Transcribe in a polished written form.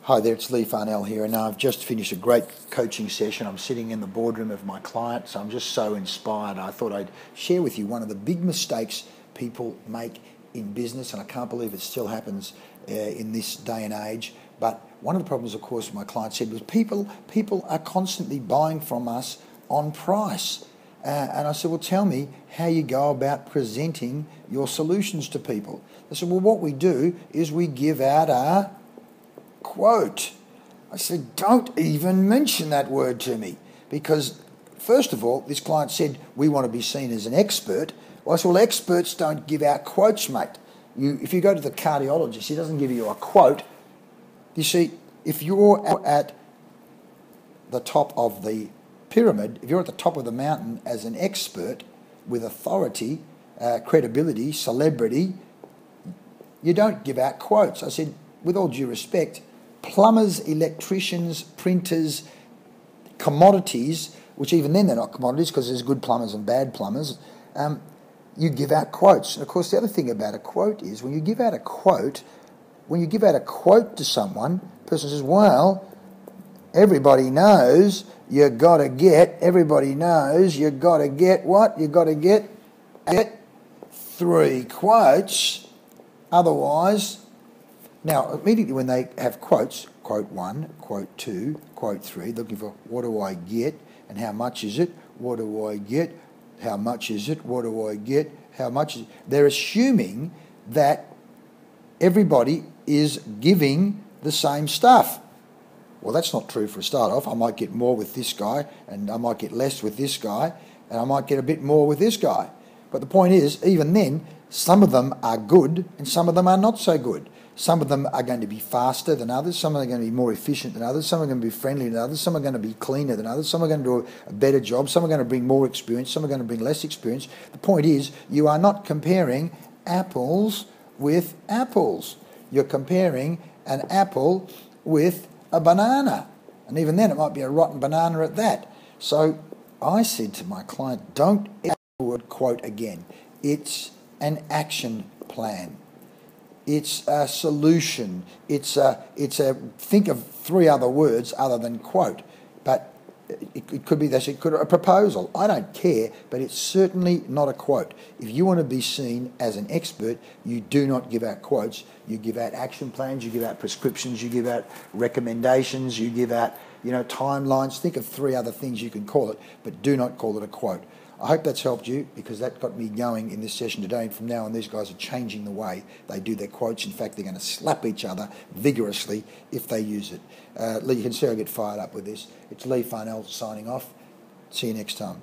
Hi there, it's Leigh here, and I've just finished a great coaching session. I'm sitting in the boardroom of my client, so I'm just so inspired. I thought I'd share with you one of the big mistakes people make in business, and I can't believe it still happens in this day and age. But one of the problems, of course, my client said was people are constantly buying from us on price. And I said, well, tell me how you go about presenting your solutions to people. They said, well, what we do is we give out a quote. I said, don't even mention that word to me, because first of all, this client said, we want to be seen as an expert. Well, I said, well, experts don't give out quotes, mate. If you go to the cardiologist, he doesn't give you a quote. You see, if you're at the top of the pyramid, if you're at the top of the mountain as an expert with authority, credibility, celebrity, you don't give out quotes. I said, with all due respect, plumbers, electricians, printers, commodities, which even then they're not commodities because there's good plumbers and bad plumbers, you give out quotes. And of course, the other thing about a quote is when you give out a quote to someone, the person says, well, everybody knows you got to get what? You got to get 3 quotes, otherwise. Now, immediately when they have quotes, quote 1, quote 2, quote 3, looking for what do I get and how much is it? What do I get? How much is it? What do I get? How much is it? They're assuming that everybody is giving the same stuff. Well, that's not true for a start off. I might get more with this guy, and I might get less with this guy, and I might get a bit more with this guy. But the point is, even then, some of them are good and some of them are not so good. Some of them are going to be faster than others. Some are going to be more efficient than others. Some are going to be friendlier than others. Some are going to be cleaner than others. Some are going to do a better job. Some are going to bring more experience. Some are going to bring less experience. The point is, you are not comparing apples with apples. You're comparing an apple with a banana. And even then, it might be a rotten banana at that. So I said to my client, don't ever use the word quote again. It's an action plan. It's a solution. It's a think of 3 other words other than quote. But it could be this, it could be a proposal. I don't care, but it's certainly not a quote. If you want to be seen as an expert, you do not give out quotes. You give out action plans, you give out prescriptions, you give out recommendations, you give out, timelines. Think of 3 other things you can call it, but do not call it a quote. I hope that's helped you, because that got me going in this session today. And from now on, these guys are changing the way they do their quotes. In fact, they're going to slap each other vigorously if they use it. Leigh, you can see I get fired up with this. It's Leigh signing off. See you next time.